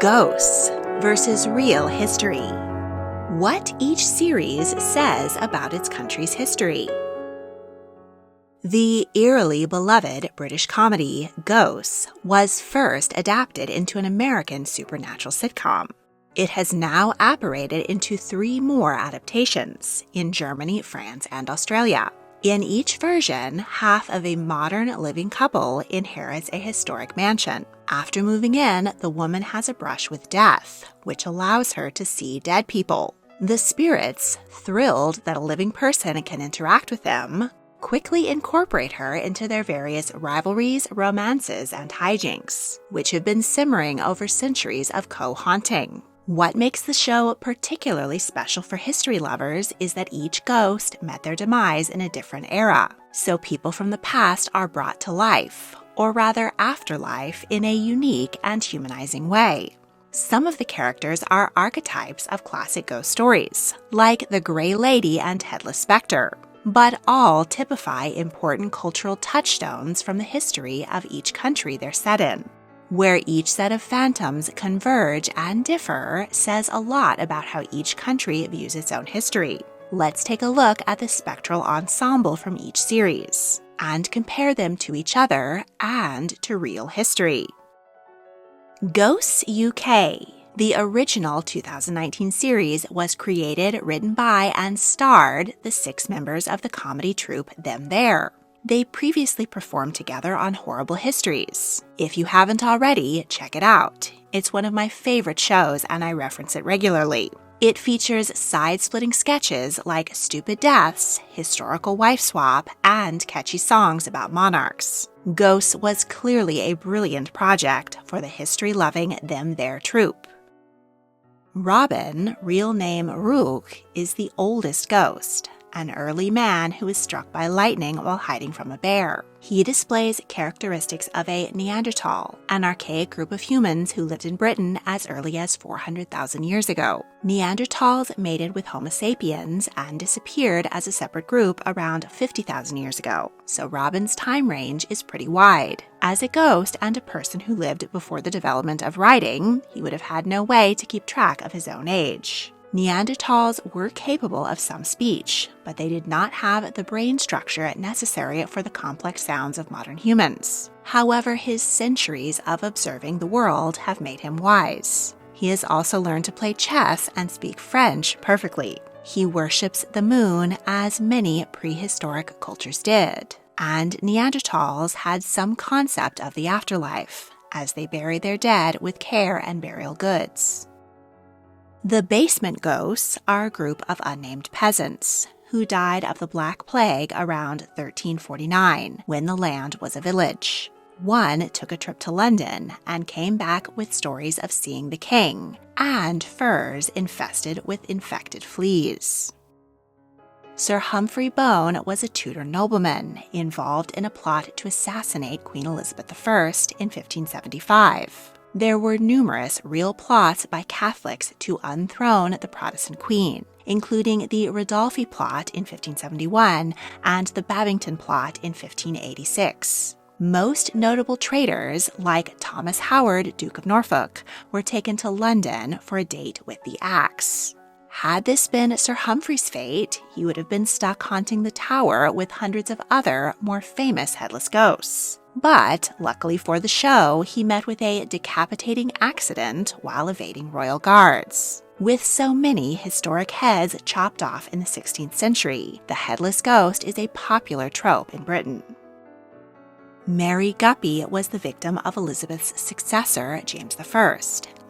Ghosts versus real history. What each series says about its country's history. The eerily beloved British comedy Ghosts was first adapted into an American supernatural sitcom. It has now appairated into 3 more adaptations in Germany, France, and Australia. In each version, half of a modern living couple inherits a historic mansion. After moving in, the woman has a brush with death, which allows her to see dead people. The spirits, thrilled that a living person can interact with them, quickly incorporate her into their various rivalries, romances, and hijinks, which have been simmering over centuries of co-haunting. What makes the show particularly special for history lovers is that each ghost met their demise in a different era, so people from the past are brought to life, or rather afterlife, in a unique and humanizing way. Some of the characters are archetypes of classic ghost stories, like the Grey Lady and Headless Specter, but all typify important cultural touchstones from the history of each country they're set in. Where each set of phantoms converge and differ says a lot about how each country views its own history. Let's take a look at the spectral ensemble from each series, and compare them to each other and to real history. Ghosts UK. The original 2019 series was created, written by, and starred the 6 members of the comedy troupe Them There. They previously performed together on Horrible Histories. If you haven't already, check it out. It's one of my favorite shows and I reference it regularly. It features side-splitting sketches like stupid deaths, historical wife swap, and catchy songs about monarchs. Ghosts was clearly a brilliant project for the history-loving Them There troupe. Robin, real name Rook, is the oldest ghost, an early man who is struck by lightning while hiding from a bear. He displays characteristics of a Neanderthal, an archaic group of humans who lived in Britain as early as 400,000 years ago. Neanderthals mated with Homo sapiens and disappeared as a separate group around 50,000 years ago, so Robin's time range is pretty wide. As a ghost and a person who lived before the development of writing, he would have had no way to keep track of his own age. Neanderthals were capable of some speech, but they did not have the brain structure necessary for the complex sounds of modern humans. However, his centuries of observing the world have made him wise. He has also learned to play chess and speak French perfectly. He worships the moon, as many prehistoric cultures did. And Neanderthals had some concept of the afterlife, as they buried their dead with care and burial goods. The basement ghosts are a group of unnamed peasants who died of the Black Plague around 1349, when the land was a village. One took a trip to London and came back with stories of seeing the king and furs infested with infected fleas. Sir Humphrey Bone was a Tudor nobleman involved in a plot to assassinate Queen Elizabeth I in 1575. There were numerous real plots by Catholics to unthrone the Protestant queen, including the Ridolfi plot in 1571 and the Babington plot in 1586. Most notable traitors, like Thomas Howard, Duke of Norfolk, were taken to London for a date with the axe. Had this been Sir Humphrey's fate, he would have been stuck haunting the Tower with hundreds of other, more famous headless ghosts. But, luckily for the show, he met with a decapitating accident while evading royal guards. With so many historic heads chopped off in the 16th century, the headless ghost is a popular trope in Britain. Mary Guppy was the victim of Elizabeth's successor, James I,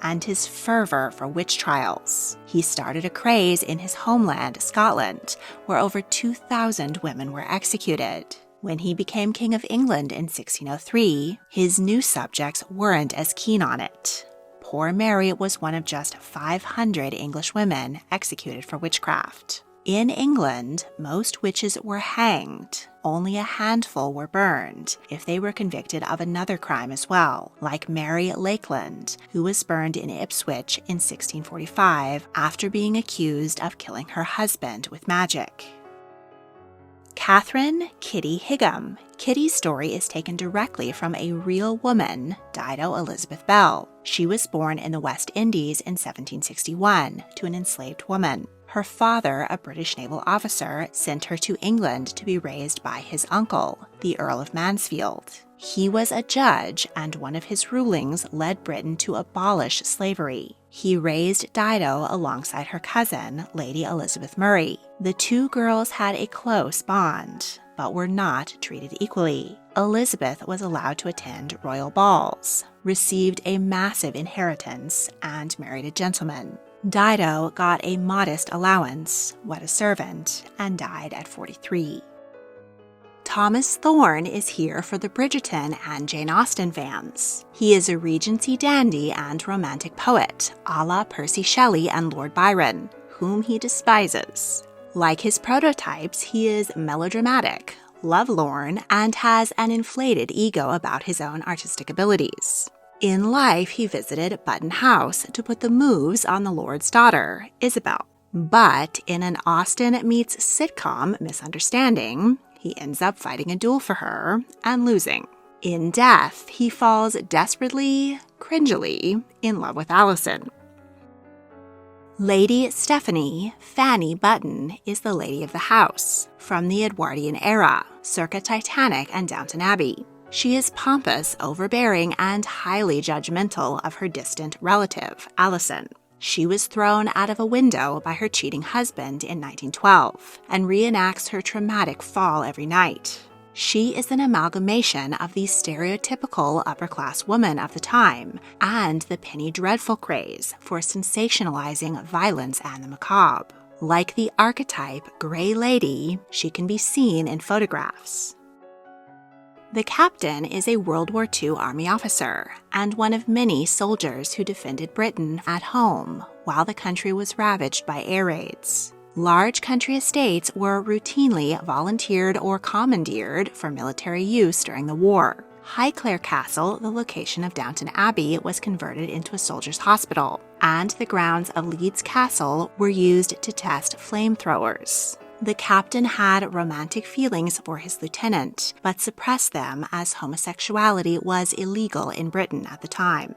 and his fervor for witch trials. He started a craze in his homeland, Scotland, where over 2,000 women were executed. When he became King of England in 1603, his new subjects weren't as keen on it. Poor Mary was one of just 500 English women executed for witchcraft. In England, most witches were hanged. Only a handful were burned if they were convicted of another crime as well, like Mary Lakeland, who was burned in Ipswich in 1645 after being accused of killing her husband with magic. Catherine Kitty Higham. Kitty's story is taken directly from a real woman, Dido Elizabeth Bell. She was born in the West Indies in 1761 to an enslaved woman. Her father, a British naval officer, sent her to England to be raised by his uncle, the Earl of Mansfield. He was a judge, and one of his rulings led Britain to abolish slavery. He raised Dido alongside her cousin, Lady Elizabeth Murray. The two girls had a close bond, but were not treated equally. Elizabeth was allowed to attend royal balls, received a massive inheritance, and married a gentleman. Dido got a modest allowance, wed a servant, and died at 43. Thomas Thorne is here for the Bridgerton and Jane Austen fans. He is a Regency dandy and romantic poet, a la Percy Shelley and Lord Byron, whom he despises. Like his prototypes, he is melodramatic, lovelorn, and has an inflated ego about his own artistic abilities. In life, he visited Button House to put the moves on the Lord's daughter, Isabel. But in an Austen meets sitcom misunderstanding, he ends up fighting a duel for her and losing. In death, he falls desperately, cringily, in love with Allison. Lady Stephanie Fanny Button is the lady of the house, from the Edwardian era, circa Titanic and Downton Abbey. She is pompous, overbearing, and highly judgmental of her distant relative, Allison. She was thrown out of a window by her cheating husband in 1912 and reenacts her traumatic fall every night. She is an amalgamation of the stereotypical upper-class woman of the time and the Penny Dreadful craze for sensationalizing violence and the macabre. Like the archetype Grey Lady, she can be seen in photographs. The captain is a World War II Army officer and one of many soldiers who defended Britain at home while the country was ravaged by air raids. Large country estates were routinely volunteered or commandeered for military use during the war. Highclere Castle, the location of Downton Abbey, was converted into a soldiers' hospital, and the grounds of Leeds Castle were used to test flamethrowers. The captain had romantic feelings for his lieutenant, but suppressed them as homosexuality was illegal in Britain at the time.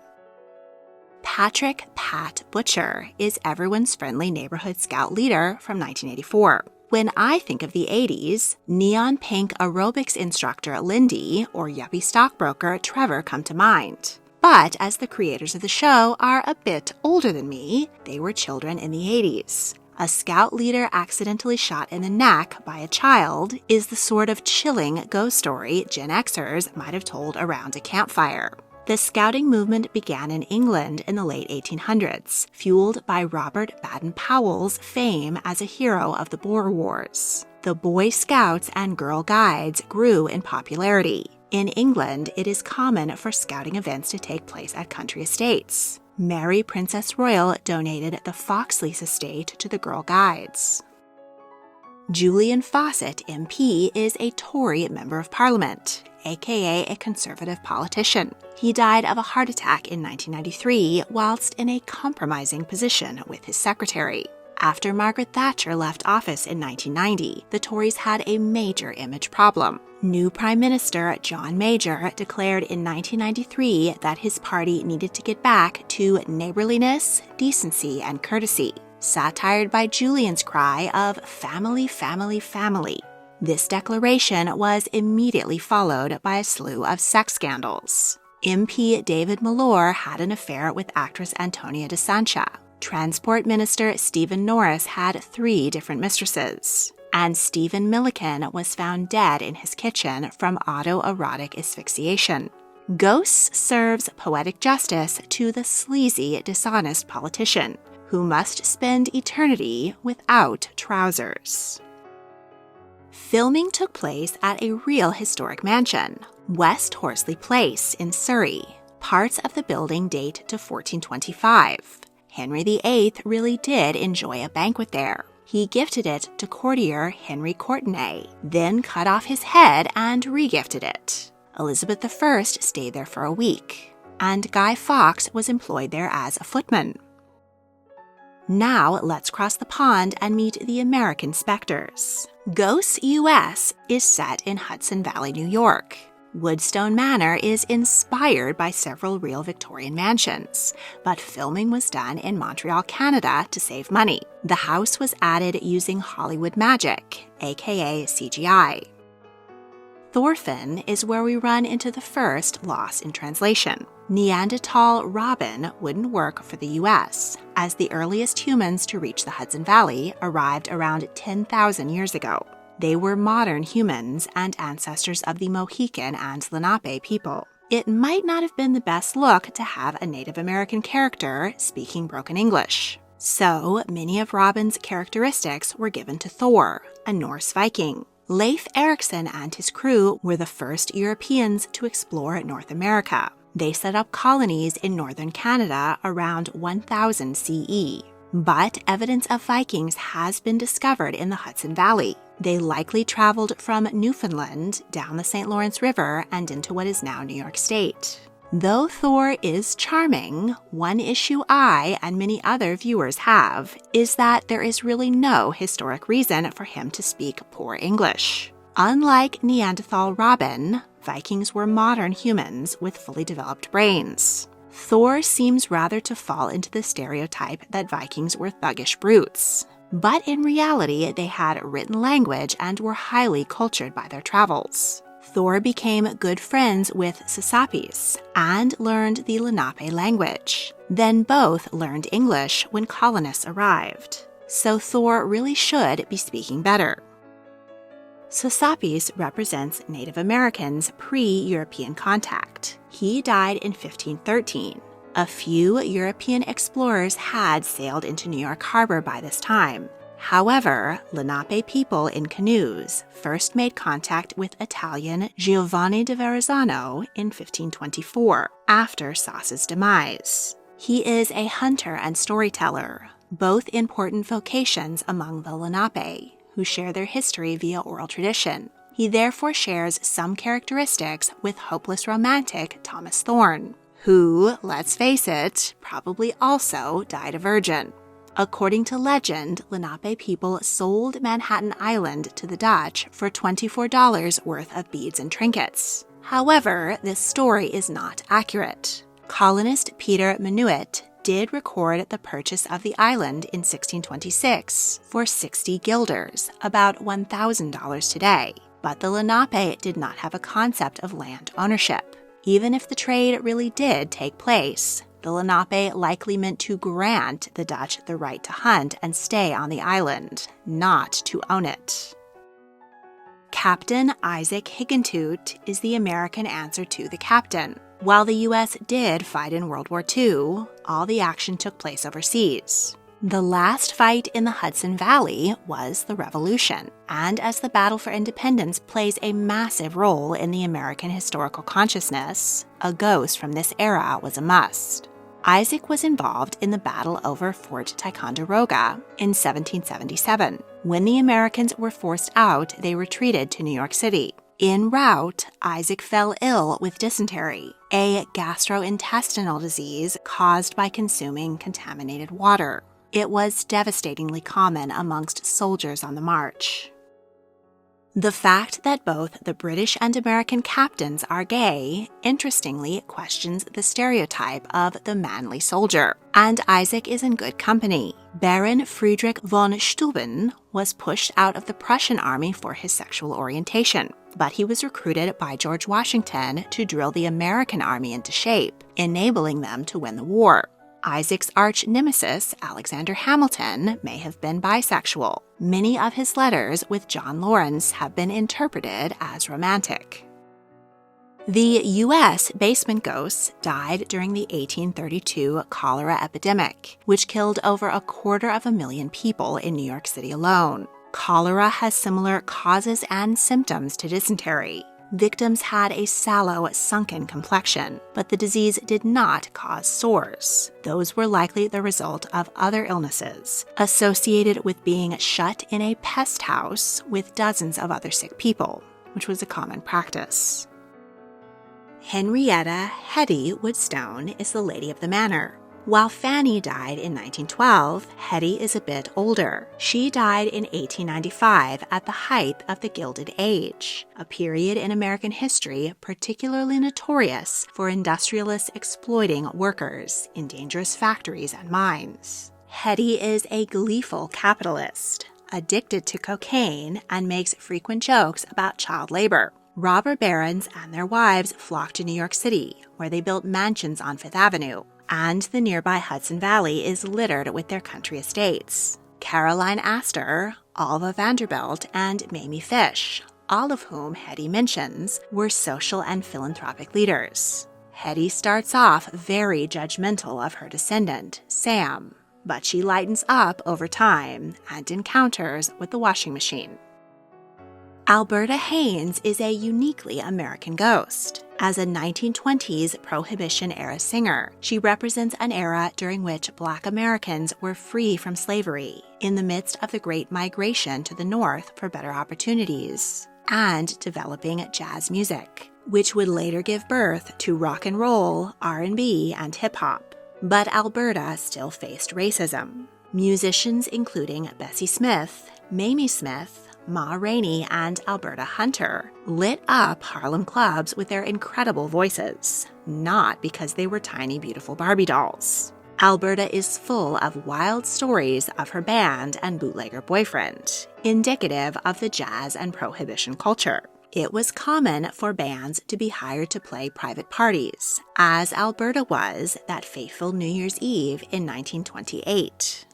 Patrick Pat Butcher is everyone's friendly neighborhood scout leader from 1984. When I think of the 80s, neon pink aerobics instructor Lindsay or yuppie stockbroker Trevor come to mind. But as the creators of the show are a bit older than me, they were children in the 80s. A scout leader accidentally shot in the neck by a child is the sort of chilling ghost story Gen Xers might have told around a campfire. The scouting movement began in England in the late 1800s, fueled by Robert Baden-Powell's fame as a hero of the Boer Wars. The Boy Scouts and Girl Guides grew in popularity. In England, it is common for scouting events to take place at country estates. Mary Princess Royal donated the Foxleys estate to the Girl Guides. Julian Fawcett, MP, is a Tory Member of Parliament, aka a Conservative politician. He died of a heart attack in 1993 whilst in a compromising position with his secretary. After Margaret Thatcher left office in 1990, the Tories had a major image problem. New Prime Minister John Major declared in 1993 that his party needed to get back to neighborliness, decency, and courtesy, satired by Julian's cry of family, family, family. This declaration was immediately followed by a slew of sex scandals. MP David Mallour had an affair with actress Antonia de Sancha. Transport Minister Stephen Norris had 3 different mistresses. And Stephen Milliken was found dead in his kitchen from autoerotic asphyxiation. Ghosts serves poetic justice to the sleazy, dishonest politician who must spend eternity without trousers. Filming took place at a real historic mansion, West Horsley Place in Surrey. Parts of the building date to 1425. Henry VIII really did enjoy a banquet there. He gifted it to courtier Henry Courtenay, then cut off his head and regifted it. Elizabeth I stayed there for a week, and Guy Fawkes was employed there as a footman. Now let's cross the pond and meet the American specters. Ghosts US is set in Hudson Valley, New York. Woodstone Manor is inspired by several real Victorian mansions, but filming was done in Montreal, Canada to save money. The house was added using Hollywood magic, aka CGI. Thorfinn is where we run into the first loss in translation. Neanderthal robin wouldn't work for the US, as the earliest humans to reach the Hudson Valley arrived around 10,000 years ago. They were modern humans and ancestors of the Mohican and Lenape people. It might not have been the best look to have a Native American character speaking broken English. So many of Robin's characteristics were given to Thor, a Norse Viking. Leif Erikson and his crew were the first Europeans to explore North America. They set up colonies in northern Canada around 1000 CE. But evidence of Vikings has been discovered in the Hudson Valley. They likely traveled from Newfoundland down the St. Lawrence River and into what is now New York State. Though Thor is charming, one issue I and many other viewers have is that there is really no historic reason for him to speak poor English. Unlike Neanderthal Robin, Vikings were modern humans with fully developed brains. Thor seems rather to fall into the stereotype that Vikings were thuggish brutes. But in reality, they had written language and were highly cultured by their travels. Thor became good friends with Sasapis and learned the Lenape language. Then both learned English when colonists arrived. So Thor really should be speaking better. Sasapis represents Native Americans pre-European contact. He died in 1513. A few European explorers had sailed into New York Harbor by this time. However, Lenape people in canoes first made contact with Italian Giovanni de Verrazzano in 1524, after Sas's demise. He is a hunter and storyteller, both important vocations among the Lenape, who share their history via oral tradition. He therefore shares some characteristics with hopeless romantic Thomas Thorne, who, let's face it, probably also died a virgin. According to legend, Lenape people sold Manhattan Island to the Dutch for $24 worth of beads and trinkets. However, this story is not accurate. Colonist Peter Minuit did record the purchase of the island in 1626 for 60 guilders, about $1,000 today. But the Lenape did not have a concept of land ownership. Even if the trade really did take place, the Lenape likely meant to grant the Dutch the right to hunt and stay on the island, not to own it. Captain Isaac Higgintoot is the American answer to the captain. While the U.S. did fight in World War II, all the action took place overseas. The last fight in the Hudson Valley was the Revolution, and as the battle for independence plays a massive role in the American historical consciousness, a ghost from this era was a must. Isaac was involved in the battle over Fort Ticonderoga in 1777. When the Americans were forced out, they retreated to New York City. En route, Isaac fell ill with dysentery, a gastrointestinal disease caused by consuming contaminated water. It was devastatingly common amongst soldiers on the march. The fact that both the British and American captains are gay, interestingly, questions the stereotype of the manly soldier, and Isaac is in good company. Baron Friedrich von Steuben was pushed out of the Prussian army for his sexual orientation, but he was recruited by George Washington to drill the American army into shape, enabling them to win the war. Isaac's arch-nemesis, Alexander Hamilton, may have been bisexual. Many of his letters with John Lawrence have been interpreted as romantic. The U.S. basement ghosts died during the 1832 cholera epidemic, which killed over 250,000 people in New York City alone. Cholera has similar causes and symptoms to dysentery. Victims had a sallow, sunken complexion, but the disease did not cause sores. Those were likely the result of other illnesses, associated with being shut in a pest house with dozens of other sick people, which was a common practice. Henrietta Hetty Woodstone is the lady of the manor. While Fanny died in 1912, Hetty is a bit older. She died in 1895 at the height of the Gilded Age, a period in American history particularly notorious for industrialists exploiting workers in dangerous factories and mines. Hetty is a gleeful capitalist, addicted to cocaine, and makes frequent jokes about child labor. Robber barons and their wives flocked to New York City, where they built mansions on Fifth Avenue, and the nearby Hudson Valley is littered with their country estates. Caroline Astor, Alva Vanderbilt, and Mamie Fish, all of whom Hetty mentions, were social and philanthropic leaders. Hetty starts off very judgmental of her descendant, Sam, but she lightens up over time and encounters with the washing machine. Alberta Haynes is a uniquely American ghost. As a 1920s Prohibition-era singer, she represents an era during which Black Americans were free from slavery, in the midst of the Great Migration to the North for better opportunities, and developing jazz music, which would later give birth to rock and roll, R&B, and hip-hop. But Alberta still faced racism. Musicians including Bessie Smith, Mamie Smith, Ma Rainey, and Alberta Hunter lit up Harlem clubs with their incredible voices, not because they were tiny, beautiful Barbie dolls. Alberta is full of wild stories of her band and bootlegger boyfriend, indicative of the jazz and prohibition culture. It was common for bands to be hired to play private parties, as Alberta was that fateful New Year's Eve in 1928.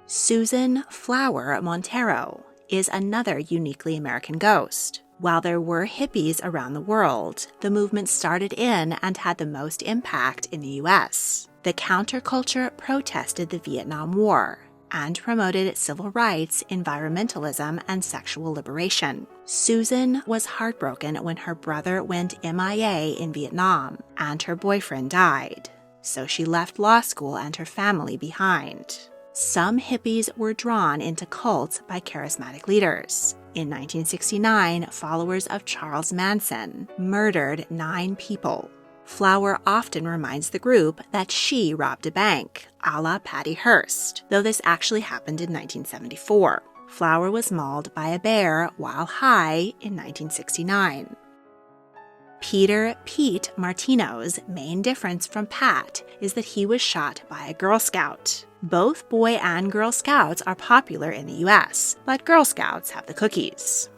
Susan Flower Montero is another uniquely American ghost. While there were hippies around the world, the movement started in and had the most impact in the U.S. The counterculture protested the Vietnam War and promoted civil rights, environmentalism, and sexual liberation. Susan was heartbroken when her brother went MIA in Vietnam and her boyfriend died, so she left law school and her family behind. Some hippies were drawn into cults by charismatic leaders. In 1969, followers of Charles Manson murdered 9 people. Flower often reminds the group that she robbed a bank, a la Patty Hearst, though this actually happened in 1974. Flower was mauled by a bear while high in 1969. Peter Pete Martino's main difference from Pat is that he was shot by a Girl Scout. Both Boy and Girl Scouts are popular in the US, but Girl Scouts have the cookies.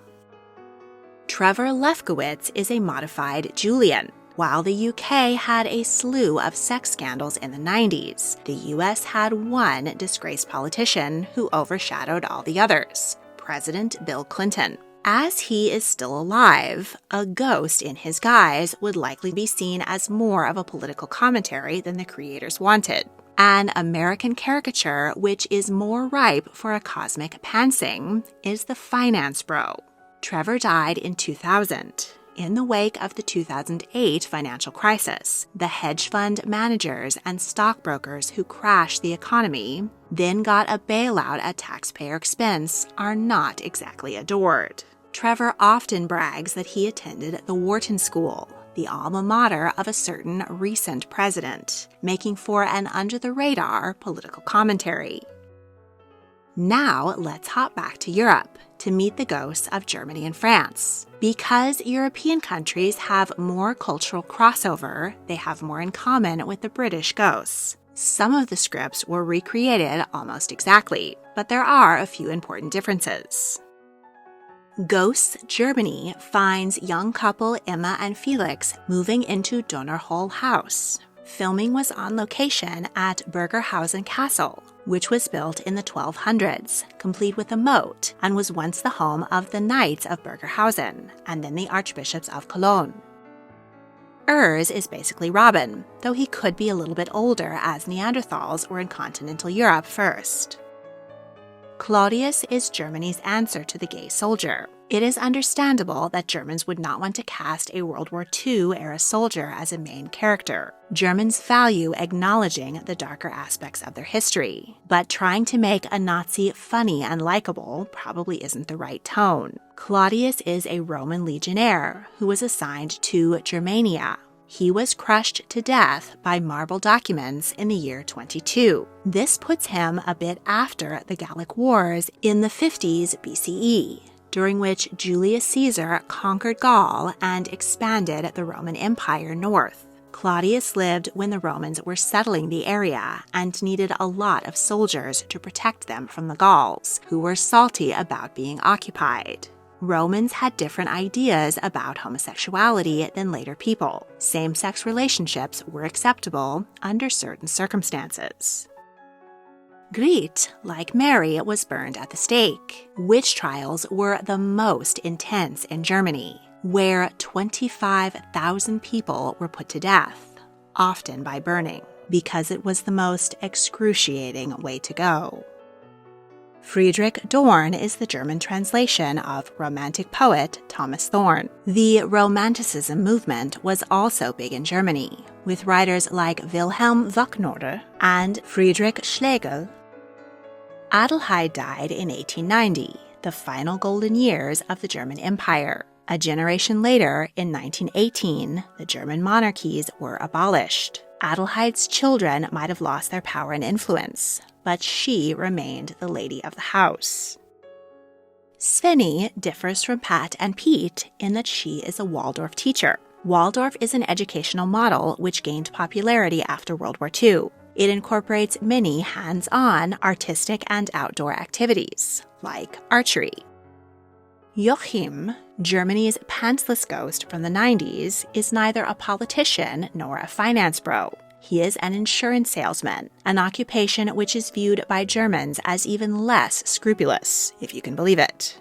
Trevor Lefkowitz is a modified Julian. While the UK had a slew of sex scandals in the 90s, the US had one disgraced politician who overshadowed all the others, President Bill Clinton. As he is still alive, a ghost in his guise would likely be seen as more of a political commentary than the creators wanted. An American caricature which is more ripe for a cosmic pantsing is the finance bro. Trevor died in 2000. In the wake of the 2008 financial crisis, the hedge fund managers and stockbrokers who crashed the economy, then got a bailout at taxpayer expense, are not exactly adored. Trevor often brags that he attended the Wharton School, the alma mater of a certain recent president, making for an under-the-radar political commentary. Now let's hop back to Europe to meet the ghosts of Germany and France. Because European countries have more cultural crossover, they have more in common with the British ghosts. Some of the scripts were recreated almost exactly, but there are a few important differences. Ghosts Germany finds young couple Emma and Felix moving into Donnerhall House. Filming was on location at Burgerhausen Castle, which was built in the 1200s, complete with a moat, and was once the home of the Knights of Burgerhausen, and then the Archbishops of Cologne. Urs is basically Robin, though he could be a little bit older as Neanderthals were in continental Europe first. Claudius is Germany's answer to the gay soldier. It is understandable that Germans would not want to cast a World War II-era soldier as a main character. Germans value acknowledging the darker aspects of their history, but trying to make a Nazi funny and likable probably isn't the right tone. Claudius is a Roman legionnaire who was assigned to Germania, He was crushed to death by marble documents in the year 22. This puts him a bit after the Gallic Wars in the 50s BCE, during which Julius Caesar conquered Gaul and expanded the Roman Empire north. Claudius lived when the Romans were settling the area and needed a lot of soldiers to protect them from the Gauls, who were salty about being occupied. Romans had different ideas about homosexuality than later people. Same-sex relationships were acceptable under certain circumstances. Grete, like Mary, was burned at the stake. Witch trials were the most intense in Germany, where 25,000 people were put to death, often by burning, because it was the most excruciating way to go. Friedrich Dorn is the German translation of Romantic poet Thomas Thorn. The Romanticism movement was also big in Germany, with writers like Wilhelm Wachnore and Friedrich Schlegel. Adelheid died in 1890, the final golden years of the German Empire. A generation later, in 1918, the German monarchies were abolished. Adelheid's children might have lost their power and influence, but she remained the lady of the house. Svenny differs from Pat and Pete in that she is a Waldorf teacher. Waldorf is an educational model which gained popularity after World War II. It incorporates many hands-on artistic and outdoor activities, like archery. Joachim, Germany's pantsless ghost from the 90s, is neither a politician nor a finance bro. He is an insurance salesman, an occupation which is viewed by Germans as even less scrupulous, if you can believe it.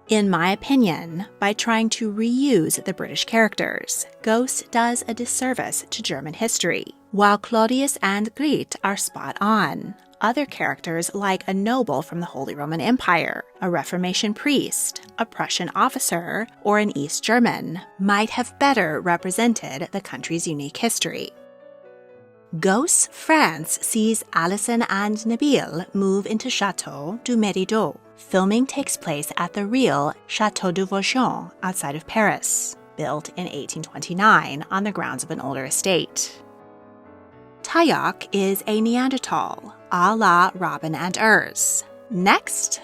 In my opinion, by trying to reuse the British characters, Ghost does a disservice to German history. While Claudius and Grete are spot on, other characters like a noble from the Holy Roman Empire, a Reformation priest, a Prussian officer, or an East German might have better represented the country's unique history. Ghost's France sees Alison and Nabil move into Chateau du Mérideau. Filming takes place at the real Chateau de Vaugeon outside of Paris, built in 1829 on the grounds of an older estate. Tayok is a Neanderthal, a la Robin and Urs. Next,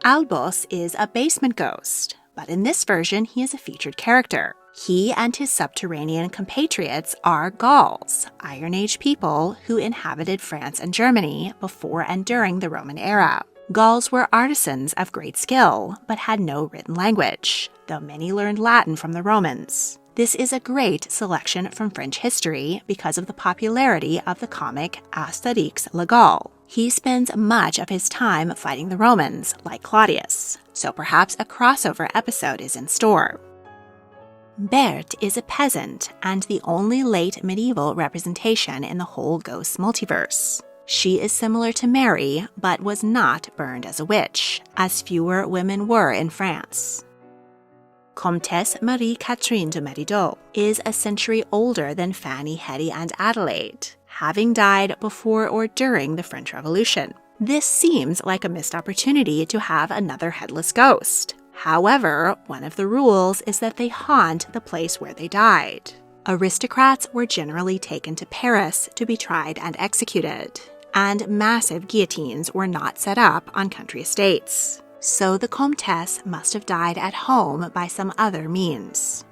Albos is a basement ghost, but in this version he is a featured character. He and his subterranean compatriots are Gauls, Iron Age people who inhabited France and Germany before and during the Roman era. Gauls were artisans of great skill, but had no written language, though many learned Latin from the Romans. This is a great selection from French history because of the popularity of the comic Astérix le Gaul. He spends much of his time fighting the Romans, like Claudius, so perhaps a crossover episode is in store. Berthe is a peasant and the only late medieval representation in the whole Ghosts multiverse. She is similar to Mary, but was not burned as a witch, as fewer women were in France. Comtesse Marie-Catherine de Mérideau is a century older than Fanny, Hetty, and Adelaide, having died before or during the French Revolution. This seems like a missed opportunity to have another headless ghost. However, one of the rules is that they haunt the place where they died. Aristocrats were generally taken to Paris to be tried and executed, and massive guillotines were not set up on country estates. So the Comtesse must have died at home by some other means.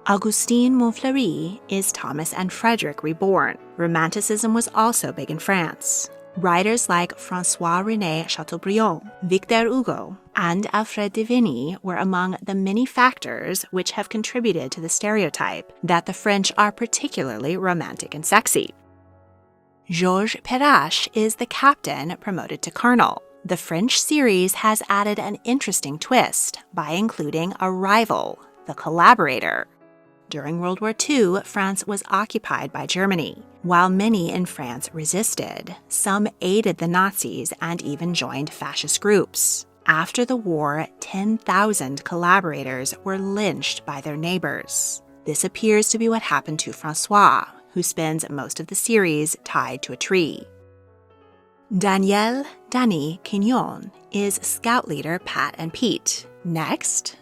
Augustine Montfleury is Thomas and Frederick reborn. Romanticism was also big in France. Writers like François-René Chateaubriand, Victor Hugo, and Alfred de Vigny were among the many factors which have contributed to the stereotype that the French are particularly romantic and sexy. Georges Perrache is the captain promoted to colonel. The French series has added an interesting twist by including a rival, the collaborator. During World War II, France was occupied by Germany. While many in France resisted, some aided the Nazis and even joined fascist groups. After the war, 10,000 collaborators were lynched by their neighbors. This appears to be what happened to François, who spends most of the series tied to a tree. Danielle Danny Quignon is scout leader Pat and Pete. Next,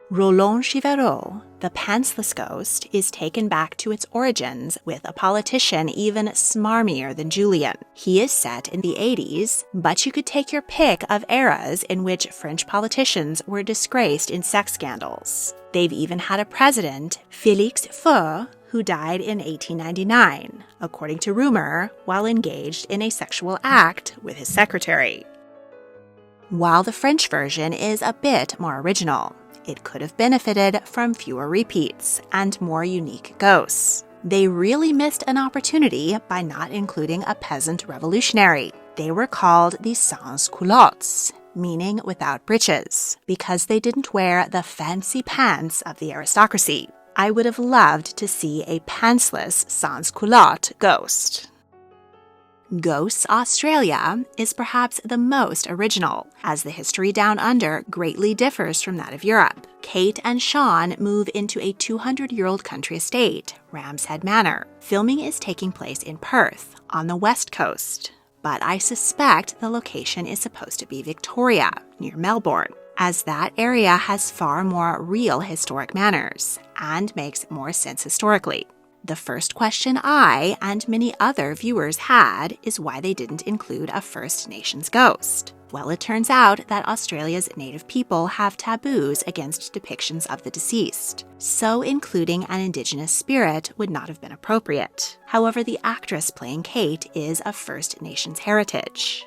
Roland Chiverot, the pantsless ghost, is taken back to its origins with a politician even smarmier than Julian. He is set in the 80s, but you could take your pick of eras in which French politicians were disgraced in sex scandals. They've even had a president, Félix Faure, who died in 1899, according to rumor, while engaged in a sexual act with his secretary. While the French version is a bit more original, it could have benefited from fewer repeats and more unique ghosts. They really missed an opportunity by not including a peasant revolutionary. They were called the sans culottes, meaning without breeches, because they didn't wear the fancy pants of the aristocracy. I would have loved to see a pantsless sans culotte ghost. Ghosts Australia is perhaps the most original, as the history down under greatly differs from that of Europe. Kate and Sean move into a 200-year-old country estate, Ram's Head Manor. Filming is taking place in Perth, on the west coast, but I suspect the location is supposed to be Victoria, near Melbourne, as that area has far more real historic manors and makes more sense historically. The first question I and many other viewers had is why they didn't include a First Nations ghost. Well, it turns out that Australia's native people have taboos against depictions of the deceased, so including an Indigenous spirit would not have been appropriate. However, the actress playing Kate is of First Nations heritage.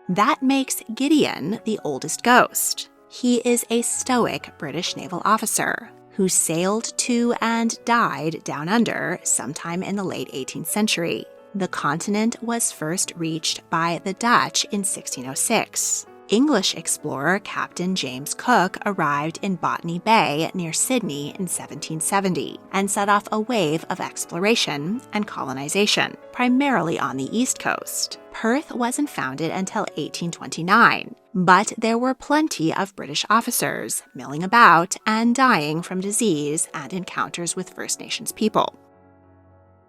That makes Gideon the oldest ghost. He is a stoic British naval officer who sailed to and died down under sometime in the late 18th century. The continent was first reached by the Dutch in 1606. English explorer Captain James Cook arrived in Botany Bay near Sydney in 1770 and set off a wave of exploration and colonization, primarily on the East Coast. Perth wasn't founded until 1829, but there were plenty of British officers milling about and dying from disease and encounters with First Nations people.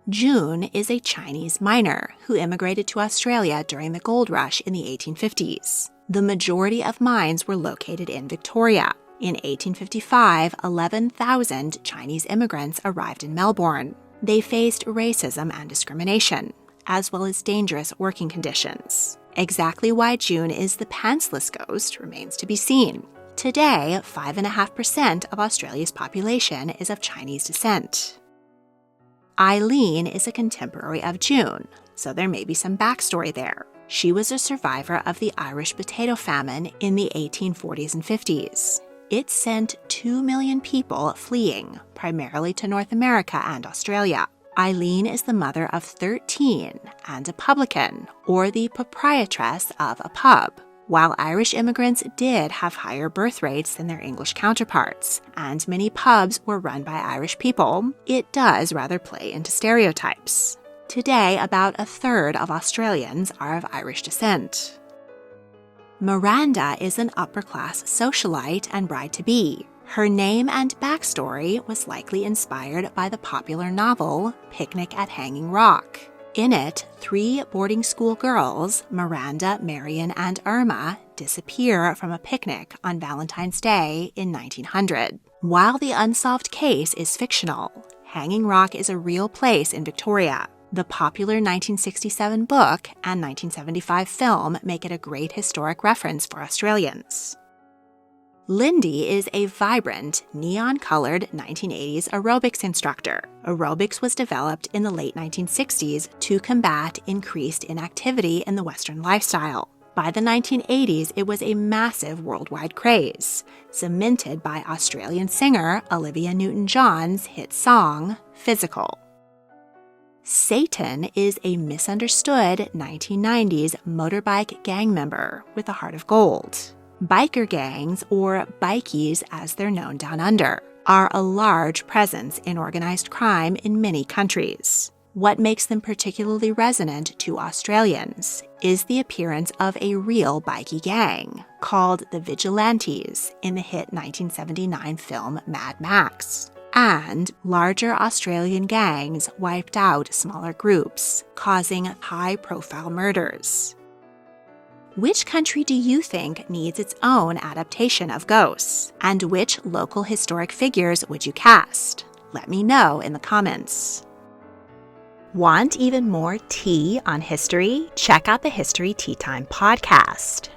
June is a Chinese miner who immigrated to Australia during the gold rush in the 1850s. The majority of mines were located in Victoria. In 1855, 11,000 Chinese immigrants arrived in Melbourne. They faced racism and discrimination, as well as dangerous working conditions. Exactly why June is the pantsless ghost remains to be seen. Today, 5.5% of Australia's population is of Chinese descent. Eileen is a contemporary of June, so there may be some backstory there. She was a survivor of the Irish potato famine in the 1840s and 50s. It sent 2 million people fleeing, primarily to North America and Australia. Eileen is the mother of 13 and a publican, or the proprietress of a pub. While Irish immigrants did have higher birth rates than their English counterparts, and many pubs were run by Irish people, it does rather play into stereotypes. Today, about a third of Australians are of Irish descent. Miranda is an upper-class socialite and bride-to-be. Her name and backstory was likely inspired by the popular novel Picnic at Hanging Rock. In it, 3 boarding school girls, Miranda, Marion, and Irma, disappear from a picnic on Valentine's Day in 1900. While the unsolved case is fictional, Hanging Rock is a real place in Victoria. The popular 1967 book and 1975 film make it a great historic reference for Australians. Lindsay is a vibrant, neon-colored 1980s aerobics instructor. Aerobics was developed in the late 1960s to combat increased inactivity in the Western lifestyle. By the 1980s, it was a massive worldwide craze, cemented by Australian singer Olivia Newton-John's hit song, Physical. Satan is a misunderstood 1990s motorbike gang member with a heart of gold. Biker gangs, or bikies as they're known down under, are a large presence in organized crime in many countries. What makes them particularly resonant to Australians is the appearance of a real bikie gang, called the Vigilantes, in the hit 1979 film Mad Max. And larger Australian gangs wiped out smaller groups, causing high-profile murders. Which country do you think needs its own adaptation of ghosts? And which local historic figures would you cast? Let me know in the comments. Want even more tea on history? Check out the History Tea Time podcast.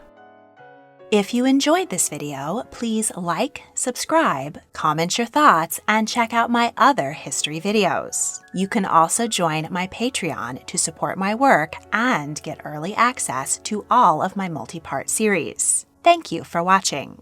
If you enjoyed this video, please like, subscribe, comment your thoughts, and check out my other history videos. You can also join my Patreon to support my work and get early access to all of my multi-part series. Thank you for watching.